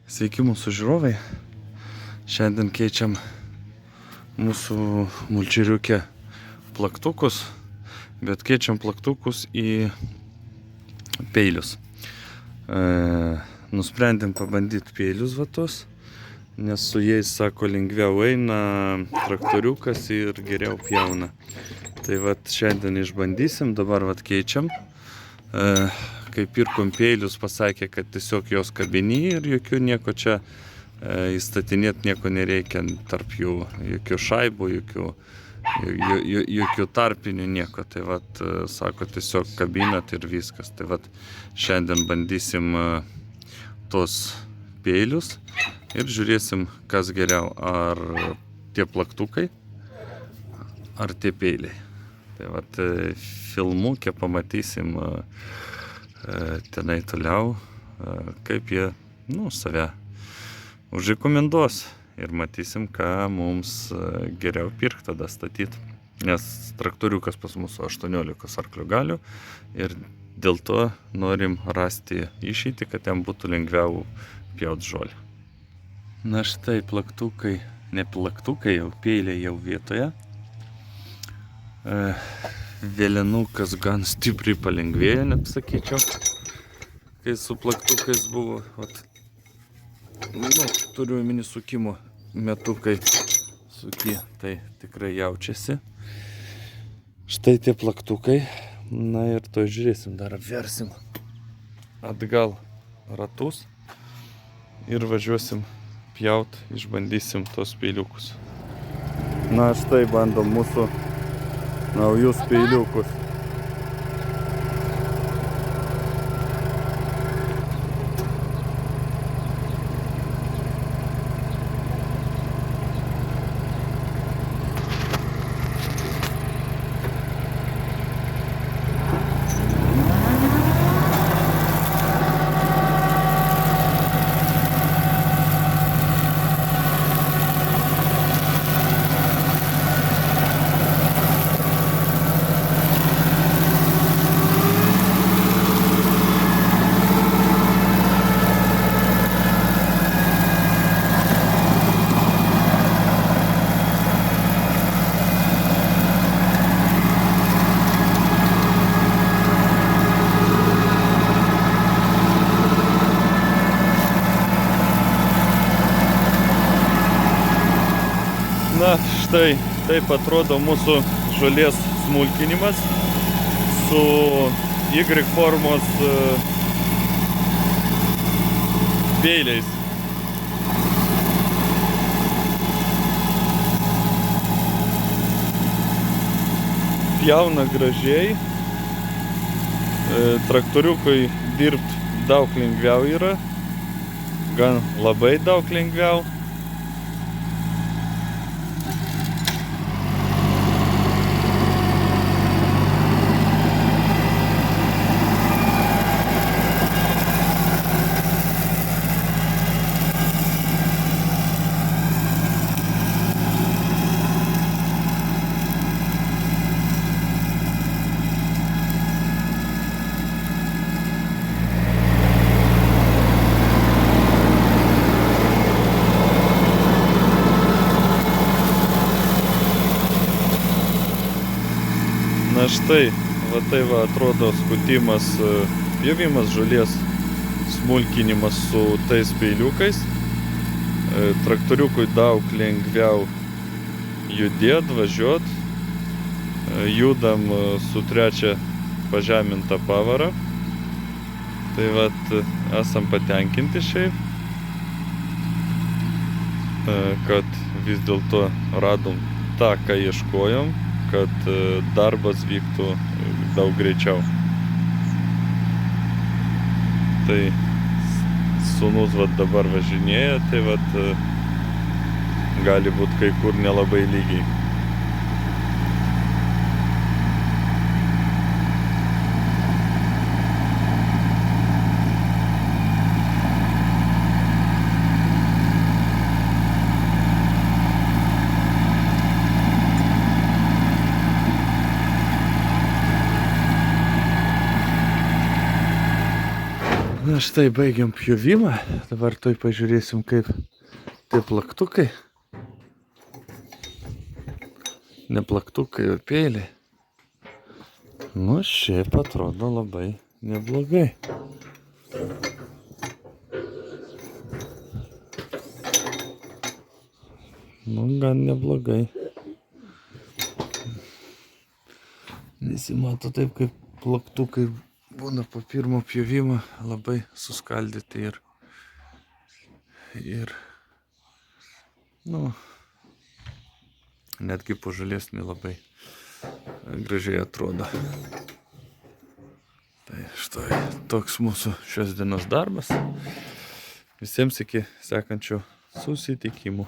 Sveiki mūsų žiūrovai. Šiandien keičiam mūsų mulčeriuke plaktukus, bet keičiam plaktukus į peilius. Nusprendėm pabandyti peilius vatos, nes su jais, sako, lengviau eina traktoriukas ir geriau pjauna. Tai vat šiandien išbandysim, dabar vat keičiam. Kai pirkom peilius, pasakė, kad tiesiog jos kabiny ir jokių nieko čia įstatinėti nieko nereikia tarp jų, jokių šaibų, jokių tarpinių nieko. Tai vat, sako, tiesiog kabinat ir viskas. Tai vat šiandien bandysim tos peilius ir žiūrėsim, kas geriau, ar tie plaktukai, ar tie peiliai. Tai vat filmuke pamatysim tenai toliau, kaip jie, save užrekomenduos ir matysim, ką mums geriau pirkti tada statyti. Nes traktoriukas pas mūsų 18 arklių galių ir dėl to norim rasti išeitį, kad jam būtų lengviau pjauti žolę. Na štai plaktukai, ne plaktukai, jau peiliai jau vietoje. Vėlinukas gan stipriai palengvėjo, net sakyčiau, kai su plaktukais buvo, turiu omeny sukimo metu, kai suki, tai tikrai jaučiasi. Štai tie plaktukai, na ir to žiūrėsim, dar apversim atgal ratus ir važiuosim pjaut, išbandysim tos peiliukus. Na štai bandom mūsų naujus peiliukus. Na, štai taip atrodo mūsų žolės smulkinimas su Y formos peiliais. Pjauna gražiai. Traktoriukui dirbti daug lengviau yra, gan labai daug lengviau. Na štai, tai atrodo skutimas, pjovimas, žolės smulkinimas su tais peiliukais. Traktoriukui daug lengviau judėt, važiuot. Judam su trečia pažeminta pavara. Tai esam patenkinti šiaip, kad vis dėlto radom tą, ką ieškojom, kad darbas vyktų daug greičiau. Tai sūnus dabar važinėja, tai gali būti kai kur nelabai lygiai. Na štai baigiam pjovimą. Dabar toj pažiūrėsim, kaip tie plaktukai. Ne plaktukai, o peiliai. Nu, šiaip atrodo labai neblogai. Nu, gan neblogai. Nesimato taip, kaip plaktukai būna po pirmo pjovimo labai suskaldyti ir nu, netgi po žalesnį labai gražiai atrodo. Tai štai toks mūsų šios dienos darbas. Visiems iki sekančių susitikimų.